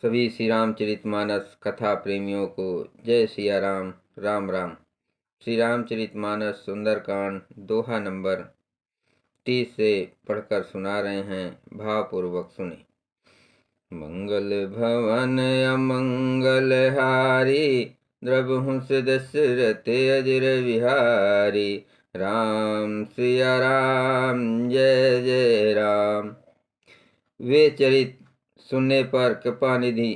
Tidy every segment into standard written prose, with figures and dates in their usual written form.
सभी श्री रामचरितमानस कथा प्रेमियों को जय सिया राम। राम राम। श्री रामचरितमानस सुंदरकांड दोहा नंबर 30 से पढ़कर सुना रहे हैं, भावपूर्वक सुने। मंगल भवन अमंगल हारी, द्रबहुंस दशरथ अजर विहारी। राम सिया राम जय जय राम। वे चरित सुनने पर कृपानिधि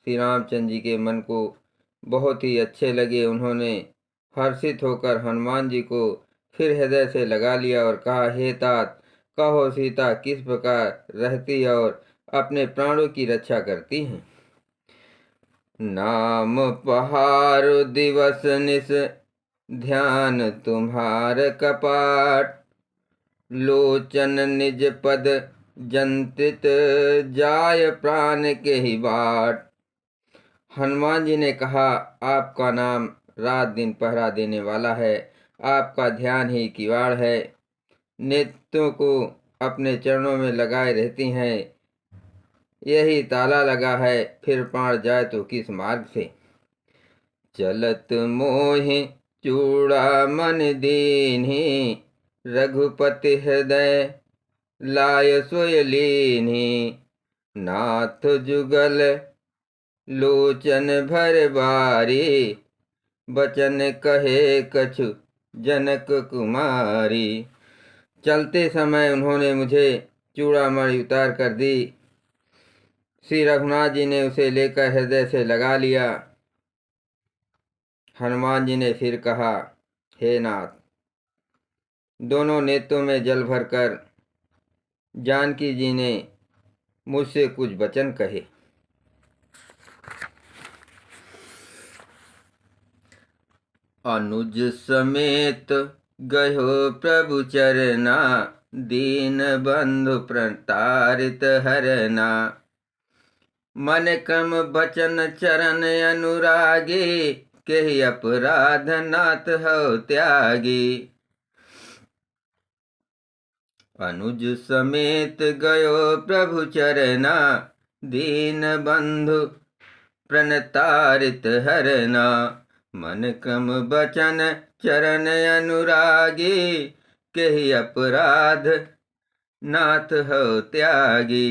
श्री रामचंद्र जी के मन को बहुत ही अच्छे लगे। उन्होंने हर्षित होकर हनुमान जी को फिर हृदय से लगा लिया और कहा, हे तात, कहो सीता किस प्रकार रहती और अपने प्राणों की रक्षा करती हैं। नाम पहारो दिवस निस, ध्यान तुम्हार कपाट। लोचन निज पद जंतित, जाय प्राण के ही बाट। हनुमान जी ने कहा, आपका नाम रात दिन पहरा देने वाला है, आपका ध्यान ही किवाड़ है। नेत्रों को अपने चरणों में लगाए रहती हैं, यही ताला लगा है, फिर प्राण जाए तो किस मार्ग से। चलत मोहि चूड़ा मन दीन्ही, रघुपति हृदय लाय सोय लीन्ही। नाथ जुगल लोचन भर बारी, बचन कहे कछु जनक कुमारी। चलते समय उन्होंने मुझे चूड़ामणि उतार कर दी। श्री रघुनाथ जी ने उसे लेकर हृदय से लगा लिया। हनुमान जी ने फिर कहा, हे नाथ, दोनों नेत्रों में जल भरकर जानकी जी ने मुझसे कुछ वचन कहे। अनुज समेत गयो प्रभु चरना, दीन बंधु प्रतारित हरना। मन क्रम बचन चरण अनुरागी, केहि अपराध नाथ हो त्यागी। अनुज समेत गयो प्रभु चरना, दीन बंधु प्रणतारित हरना। मन क्रम बचन चरण अनुरागी, केहि अपराध नाथ हो त्यागी।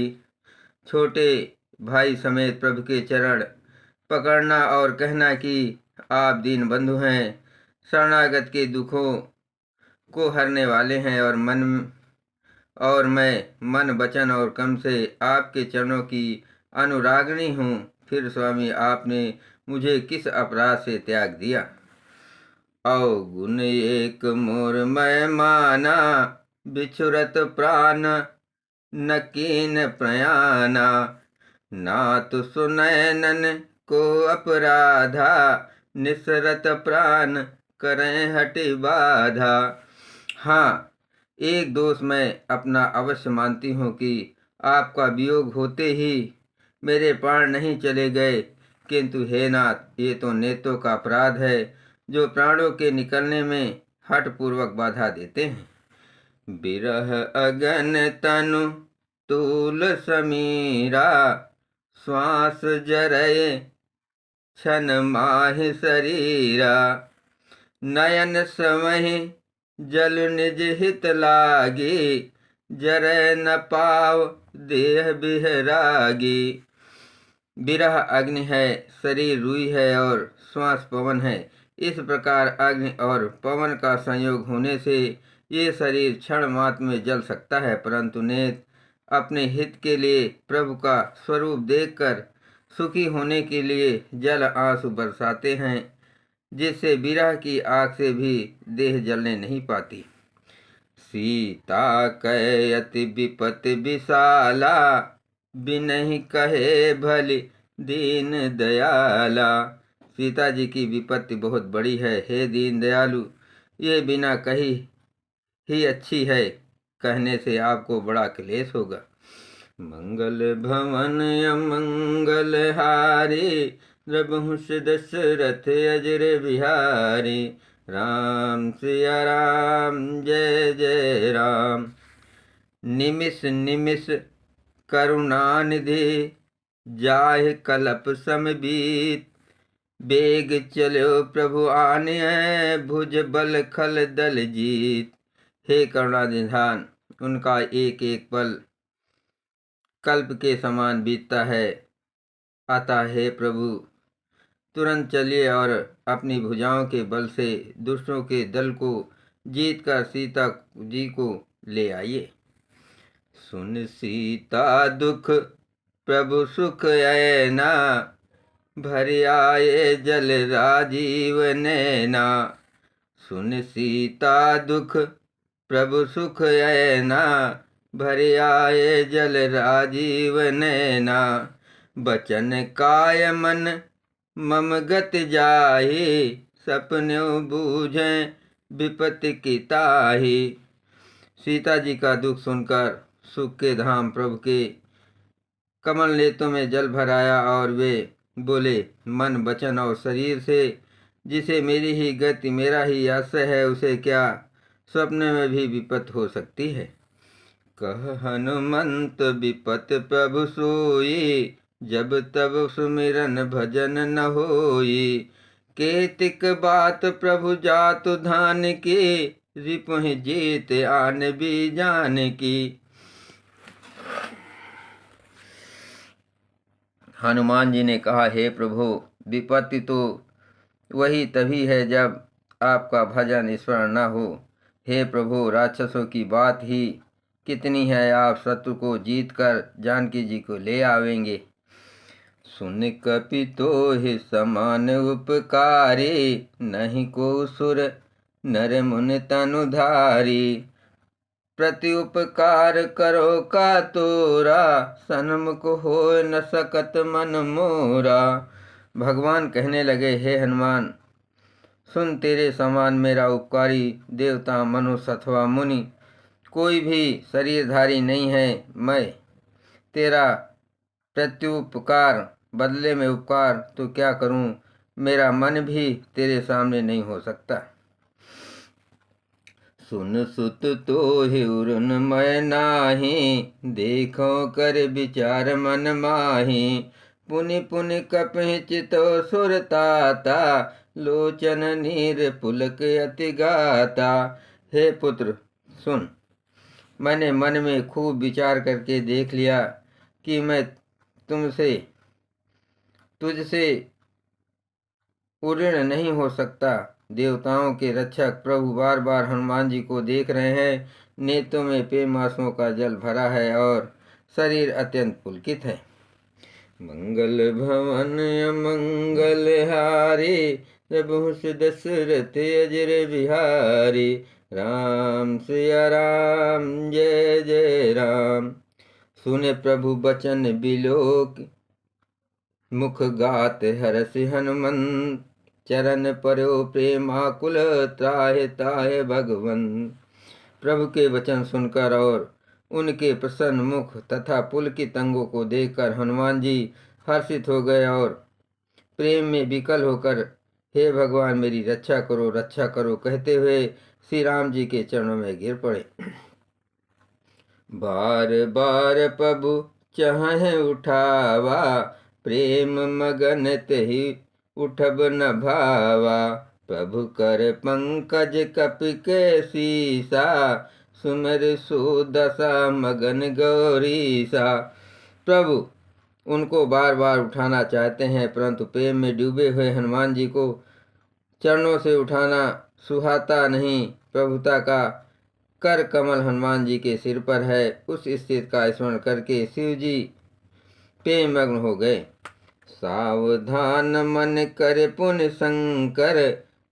छोटे भाई समेत प्रभु के चरण पकड़ना और कहना कि आप दीन बंधु हैं, शरणागत के दुखों को हरने वाले हैं, और मैं मन वचन और कर्म से आपके चरणों की अनुरागिणी हूँ। फिर स्वामी आपने मुझे किस अपराध से त्याग दिया। अवगुण एक मोर मैं माना, बिछुरत प्राण न कीन प्रयाना। नाथ सुनैनन को अपराधा, निसरत प्राण करें हटि बाधा। हाँ, एक दोष मैं अपना अवश्य मानती हूँ कि आपका वियोग होते ही मेरे प्राण नहीं चले गए, किंतु हे नाथ, ये तो नेत्रों का अपराध है जो प्राणों के निकलने में हठपूर्वक बाधा देते हैं। बिरह अगन तनु तूल समीरा, श्वास जरय छन माहि शरीरा। नयन समहि जल निज हित लागी, जरय न पाव देह बिहरागी। बिरह अग्नि है, शरीर रुई है और श्वास पवन है। इस प्रकार अग्नि और पवन का संयोग होने से ये शरीर क्षण मात्र में जल सकता है, परंतु नेत्र अपने हित के लिए प्रभु का स्वरूप देखकर सुखी होने के लिए जल आंसू बरसाते हैं, जिससे विरह की आग से भी देह जलने नहीं पाती। सीता कहे अति विपत्ति विशाला, बिनहि कहे भली दीन दयाला। सीता जी की विपत्ति बहुत बड़ी है, हे दीन दयालु, ये बिना कही ही अच्छी है, कहने से आपको बड़ा क्लेश होगा। मंगल भवन अमंगल हारी, द्रबहुंस दशरथ अजर बिहारी। राम सिया राम जय जय राम। निमिष निमिष करुणानिधि, जाहि कलप सम बीत। बेग चलो प्रभु आने, भुज बल खल दल जीत। हे करुणानिधान, उनका एक एक पल कल्प के समान बीतता है। अतः हे प्रभु, तुरंत चलिए और अपनी भुजाओं के बल से दुष्टों के दल को जीत कर सीता जी को ले आइए। सुन सीता दुख प्रभु सुख ऐना, भर आए जल राजीव नैना। सुन सीता दुख प्रभु सुख ऐना, भर आए जल राजीव नैना। बचन काय मन मम गत जाहि, सपन्यों बूझें विपत्ति की ताहि। सीता जी का दुख सुनकर सुख के धाम प्रभु के कमल नेत्रों में जल भर आया और वे बोले, मन वचन और शरीर से जिसे मेरी ही गति मेरा ही आश्रय है, उसे क्या स्वप्न में भी विपत्ति हो सकती है। कह हनुमंत विपत प्रभु सोई, जब तब सुमिरन भजन न होई। केतिक बात प्रभु जातु धान की, रिपुहि जीत आन भी जान की। हनुमान जी ने कहा, हे प्रभु, विपत्ति तो वही तभी है जब आपका भजन स्मरण न हो। हे प्रभु, राक्षसों की बात ही कितनी है, आप शत्रु को जीत कर जानकी जी को ले आवेंगे। सुन कपि तोहि समान उपकारी, नहीं को सुर नर मुनि तनुधारी। प्रति उपकार करो का तोरा, सन्मुख हो न सकत मन मोरा। भगवान कहने लगे, हे हनुमान, सुन, तेरे समान मेरा उपकारी देवता मनुष्य अथवा मुनि कोई भी शरीरधारी नहीं है। मैं तेरा प्रत्युपकार बदले में उपकार तो क्या करूं, मेरा मन भी तेरे सामने नहीं हो सकता। सुन सुत तोहि उरुन मैं नाही, देखो कर विचार मन माही। पुनि पुनि कपहि चितो सुरताता, लोचन नीर पुलक अति गाता। हे पुत्र, सुन, मैंने मन में खूब विचार करके देख लिया कि मैं तुझसे उऋण नहीं हो सकता। देवताओं के रक्षक प्रभु बार बार हनुमान जी को देख रहे हैं। नेत्रों में प्रेम आंसुओं का जल भरा है और शरीर अत्यंत पुलकित है। मंगल भवन अमंगल हारी, रघुवंश दशरथ अजर बिहारी। राम सिया राम, जय जय राम। सुने प्रभु बचन बिलोक, मुख गात हरसि हनुमंत। चरण पर्यो प्रेमाकुल, त्राहि ताहि भगवन। प्रभु के वचन सुनकर और उनके प्रसन्न मुख तथा पुलकित अंगों को देखकर हनुमान जी हर्षित हो गए और प्रेम में विकल होकर, हे भगवान, मेरी रक्षा करो, रक्षा करो कहते हुए श्री राम जी के चरणों में गिर पड़े। बार बार प्रभु चाहे उठावा, प्रेम मगन तेहि उठब न भावा। प्रभु कर पंकज कपि के सीसा, सुमिर सुदशा मगन गौरीसा। प्रभु उनको बार बार उठाना चाहते हैं, परंतु प्रेम में डूबे हुए हनुमान जी को चरणों से उठाना सुहाता नहीं। प्रभुता का कर कमल हनुमान जी के सिर पर है। उस स्थिति का स्मरण करके शिव जी प्रेम मग्न हो गए। सावधान मन कर पुन शंकर,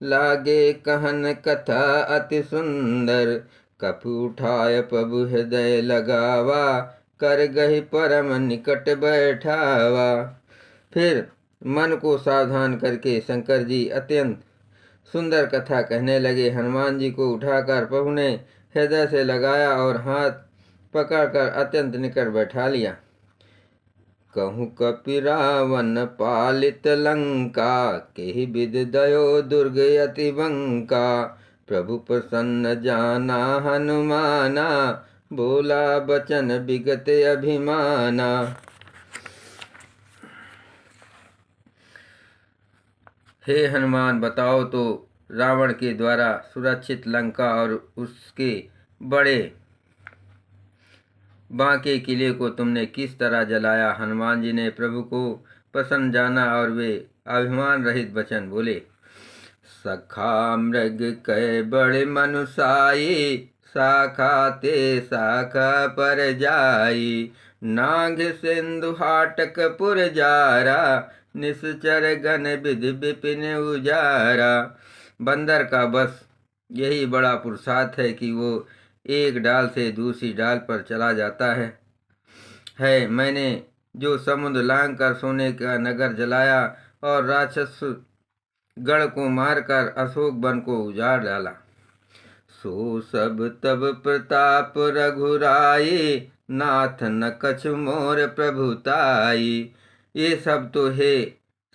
लागे कहन कथा अति सुंदर। कपि उठाय प्रभु हृदय लगावा, कर गहि परम निकट बैठावा। फिर मन को सावधान करके शंकर जी अत्यंत सुंदर कथा कहने लगे। हनुमान जी को उठाकर प्रभु ने हृदय से लगाया और हाथ पकड़कर अत्यंत निकट बैठा लिया। कहूँ कपि रावण पालित लंका, केहि विधि दयो दुर्ग अति बंका। प्रभु प्रसन्न जाना हनुमाना, बोला बचन विगत अभिमाना। हे हनुमान, बताओ तो रावण के द्वारा सुरक्षित लंका और उसके बड़े बांके किले को तुमने किस तरह जलाया। हनुमान जी ने प्रभु को प्रसन्न जाना और वे अभिमान रहित वचन बोले। सखा मृग कह बड़े मनुसाई, शाखा ते शाखा पर जाई। नाग सिंधु हाटक पुर जारा, निश्चर गण विधि विपिन उजारा। बंदर का बस यही बड़ा पुरुषार्थ है कि वो एक डाल से दूसरी डाल पर चला जाता है। मैंने जो समुद्र लांग कर सोने का नगर जलाया और राक्षस गढ़ को मारकर अशोक वन को उजाड़ डाला, सो सब तब प्रताप रघुराई। नाथ न कछु मोर प्रभुताई। ये सब तो हे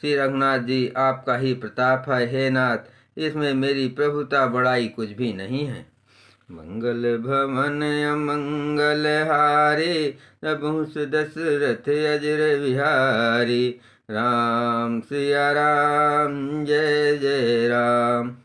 श्री रघुनाथ जी आपका ही प्रताप है। हे नाथ, इसमें मेरी प्रभुता बड़ाई कुछ भी नहीं है। मंगल भवन अमंगल हारे, रघुवंश दशरथ अजर बिहारी। राम सिया राम, जय जय राम।